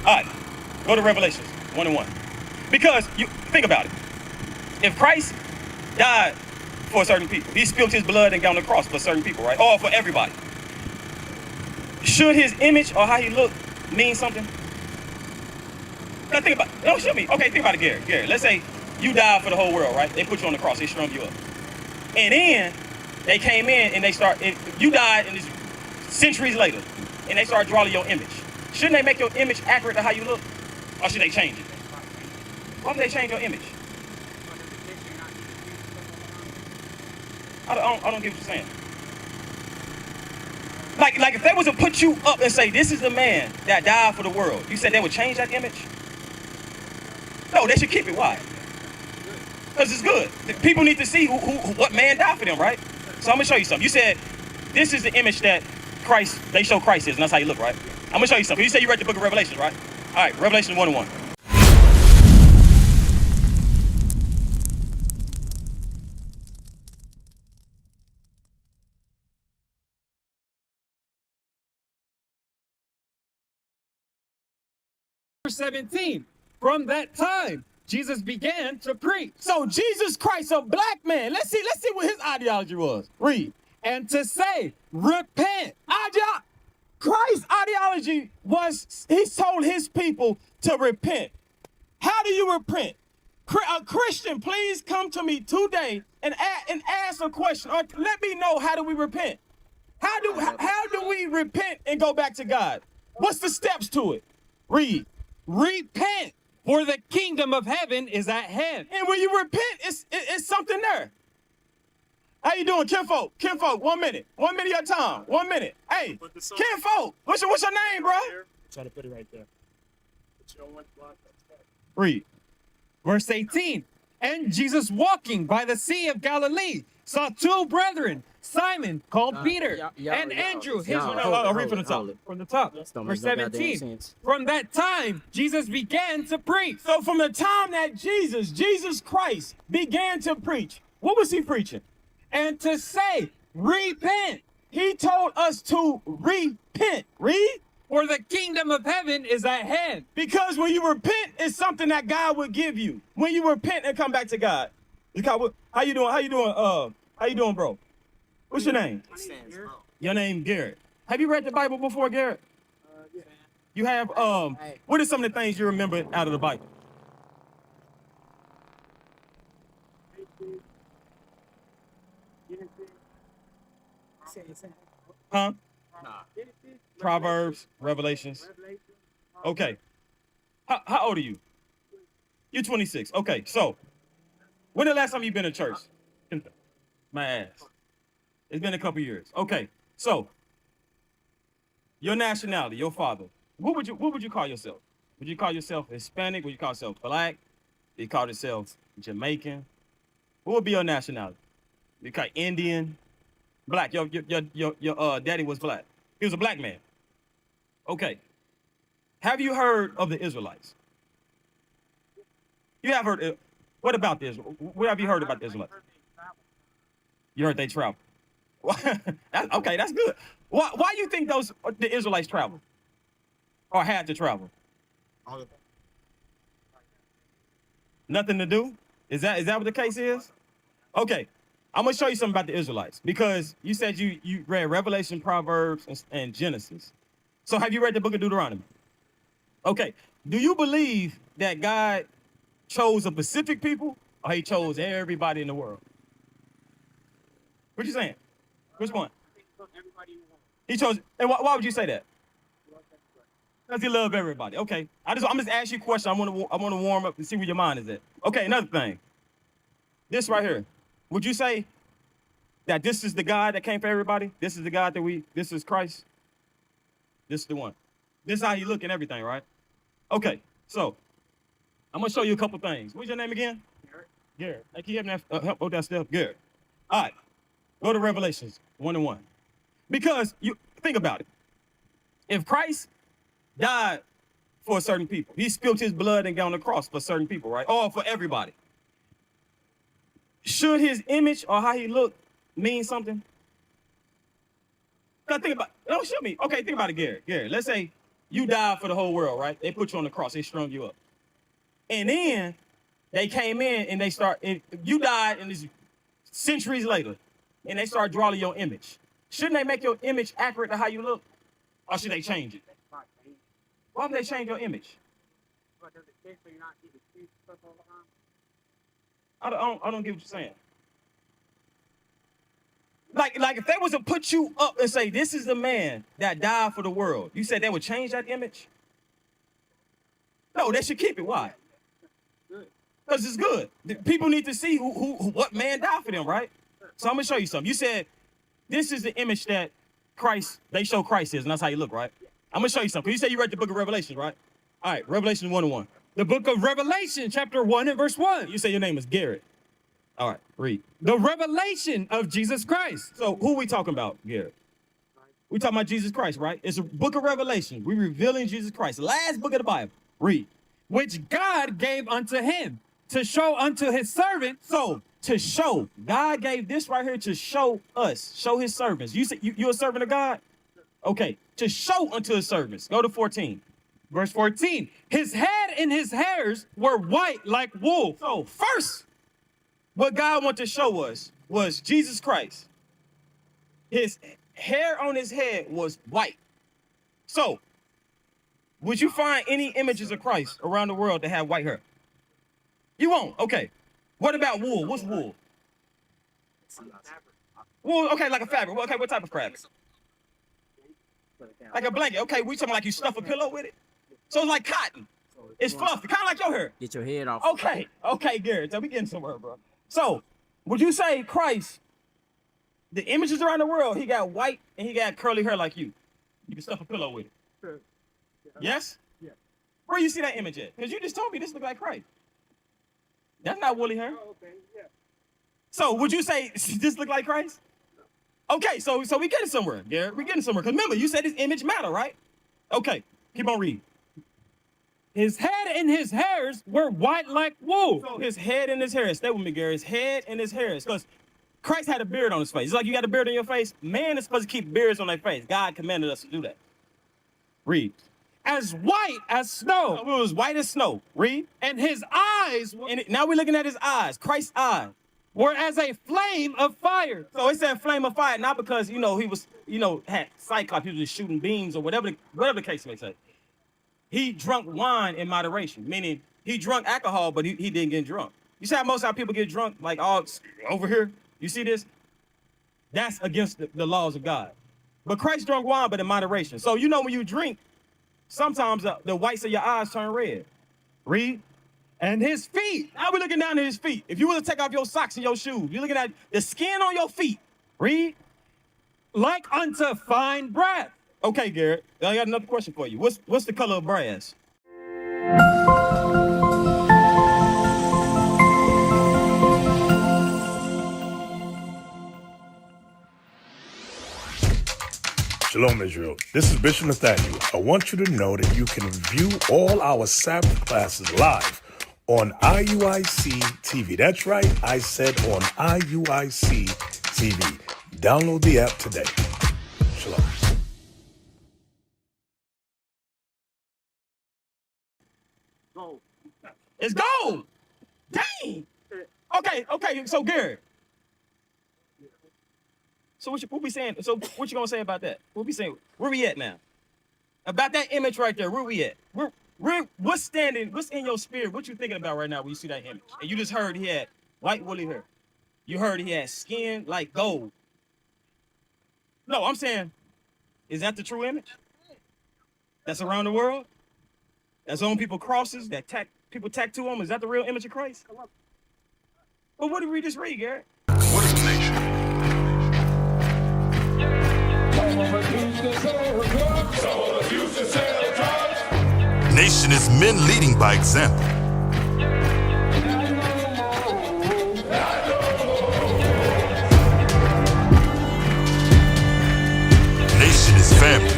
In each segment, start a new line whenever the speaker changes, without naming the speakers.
All right, go to Revelations 1 and 1. Because you think about it. If Christ died for certain people, he spilled his blood and got on the cross for certain people, right? Or for everybody. Should his image or how he looked mean something? Now think about it. Don't show me. Okay, think about it, Gary. Gary, let's say you died for the whole world, right? They put you on the cross, they strung you up. And then they came in and you died and it's centuries later, and they start drawing your image. Shouldn't they make your image accurate to how you look? Or should they change it? Why would they change your image? I don't get what you're saying. Like if they was to put you up and say, this is the man that died for the world, you said they would change that image? No, they should keep it. Why? Because it's good. People need to see what man died for them, right? So I'm gonna show you something. You said this is the image that they show Christ is, and that's how you look, right? I'm gonna show you something. You said you read the book of Revelation, right? All right, Revelation 1 and 1.
Verse 17, from that time, Jesus began to preach.
So Jesus Christ, a black man. Let's see what his ideology was. Read.
And to say, repent.
Christ's ideology was, he told his people to repent. How do you repent? A Christian, please come to me today and ask a question, or let me know, how do we repent? How do we repent and go back to God? What's the steps to it? Read.
Repent, for the kingdom of heaven is at hand.
And when you repent, it's something there. How you doing, kinfolk? Kinfolk, 1 minute. 1 minute your time. 1 minute. Hey, kinfolk, what's your name, bro?
Try to put it right there.
Read.
Verse 18, and Jesus walking by the Sea of Galilee saw two brethren, Simon called Peter, and Andrew his brother.
Read from the top.
From the top. Verse 17, from that time Jesus began to preach.
So from the time that Jesus Christ began to preach, what was he preaching?
And to say, repent.
He told us to repent. Read.
For the kingdom of heaven is at hand.
Because when you repent, it's something that God will give you. When you repent and come back to God. How you doing? How you doing, bro? What's your name? Your name, Garrett. Have you read the Bible before, Garrett?
Yeah.
You have, what are some of the things you remember out of the Bible? Huh? Proverbs, Revelations. Okay. How old are you? You're 26. Okay, so when the last time you've been to church? My ass. It's been a couple years. Okay, so your nationality, your father. What would you call yourself? Would you call yourself Hispanic? Would you call yourself black? Would you call yourself Jamaican? What would be your nationality? You call Indian? Black. Your daddy was black. He was a black man. Okay. Have you heard of the Israelites? You have heard. What about this? What have you heard about the Israelites? You heard they travel. Okay, that's good. Why you think the Israelites traveled or had to travel? Nothing to do? Is that what the case is? Okay. I'm gonna show you something about the Israelites, because you said you read Revelation, Proverbs, and Genesis. So have you read the book of Deuteronomy? Okay. Do you believe that God chose a specific people, or he chose everybody in the world? What you saying? Which one? He chose, and why would you say that? Because he loved everybody. Okay. I'm just asking you a question. I want to warm up and see where your mind is at. Okay, another thing. This right here. Would you say that this is the God that came for everybody? This is the God this is Christ? This is the one. This is how he look and everything, right? Okay, so I'm going to show you a couple things. What's your name again? Garrett. Hey, can you help hold that step? Garrett. All right, go to Revelations 1 and 1. Because you think about it. If Christ died for certain people, he spilled his blood and got on the cross for certain people, right? Or for everybody. Should his image or how he looked mean something? Now think about, don't show me. Okay, think about it, Gary. Let's say You died for the whole world, right? They put you on the cross. They strung you up. And then they came in and you died and it's centuries later. And they start drawing your image. Shouldn't they make your image accurate to how you look? Or should they change it? Why would they change your image? I don't get what you're saying. Like if they was to put you up and say, this is the man that died for the world, you said they would change that image? No, they should keep it. Why? Because it's good. The people need to see what man died for them, right? So I'm going to show you something. You said, this is the image that they show Christ is, and that's how you look, right? I'm going to show you something. You said you read the book of Revelation, right? All right, Revelation 1:1.
The book of Revelation, chapter 1 and verse 1.
You say your name is Garrett. All right, read.
The revelation of Jesus Christ.
So who we talking about, Garrett? We talking about Jesus Christ, right? It's a book of Revelation. We revealing Jesus Christ. Last book of the Bible. Read.
Which God gave unto him to show unto his servant.
So to show, God gave this right here to show us, show his servants. You say you a servant of God? Okay, to show unto his servants. Go to 14.
Verse 14. His head and his hairs were white like wool.
So first, what God wanted to show us was Jesus Christ. His hair on his head was white. So, would you find any images of Christ around the world that have white hair? You won't. Okay. What about wool? What's wool? Wool, okay, like a fabric. Okay, what type of fabric? Like a blanket. Okay, we talking like you stuff a pillow with it? So it's like cotton. It's fluffy, kind of like your hair.
Get your head off.
Okay, Garrett. So we getting somewhere, bro. So, would you say Christ, the images around the world, he got white and he got curly hair like you? You can stuff a pillow with it.
Sure.
Yes?
Yeah.
Where you see that image at? Because you just told me this look like Christ. That's not woolly hair.
Oh, okay, yeah.
So, would you say this look like Christ? Okay, so we getting somewhere, Garrett. We getting somewhere. Because remember, you said his image matter, right? Okay, keep on reading.
His head and his hairs were white like wool.
So his head and his hair. Stay with me, Gary. His head and his hair. Because Christ had a beard on his face. It's like you got a beard on your face. Man is supposed to keep beards on their face. God commanded us to do that. Read.
As white as snow.
It was white as snow. Read.
And his eyes
Now we're looking at his eyes. Christ's eyes
were as a flame of fire.
So it said flame of fire, not because, he was, had cyclops, he was just shooting beams or whatever the case may say. He drunk wine in moderation, meaning he drunk alcohol, but he didn't get drunk. You see how most of our people get drunk, like all over here? You see this? That's against the laws of God. But Christ drank wine, but in moderation. So when you drink, sometimes the whites of your eyes turn red. Read.
And his feet.
Now we're looking down at his feet. If you were to take off your socks and your shoes, you're looking at the skin on your feet. Read.
Like unto fine brass.
Okay, Garrett, I got another question for you. What's the color of brass?
Shalom, Israel. This is Bishop Nathaniel. I want you to know that you can view all our Sabbath classes live on IUIC TV. That's right, I said on IUIC TV. Download the app today. Shalom.
Gold.
It's gold. Dang. Okay. So Garrett. So what we saying? So what you gonna say about that? What we saying? Where we at now? About that image right there. Where we at? What's in your spirit? What you thinking about right now when you see that image? And you just heard he had white woolly hair. You heard he had skin like gold. No, I'm saying, is that the true image? That's around the world? That's on people's crosses that people tattoo them? Is that the real image of Christ? Well, what did we just read, Garrett?
What is the nation? Nation is men leading by example. Nation is family.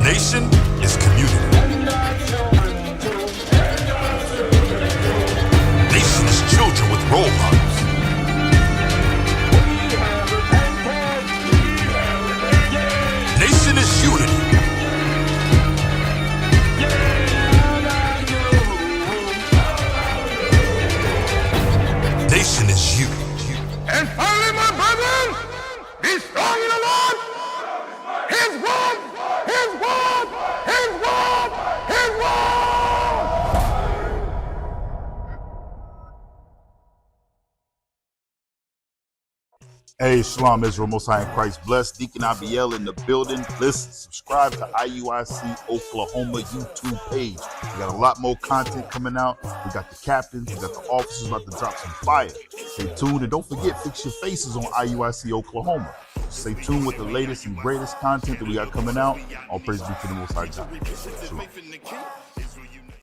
Nation is community. Nation is children with role models.
Hey, Shalom, Israel, Most High in Christ blessed. Deacon Abiel in the building. Listen, subscribe to IUIC Oklahoma YouTube page. We got a lot more content coming out. We got the captains, we got the officers about to drop some fire. Stay tuned, and don't forget, fix your faces on IUIC Oklahoma. Stay tuned with the latest and greatest content that we got coming out. All praise be to the Most High God. Shalom.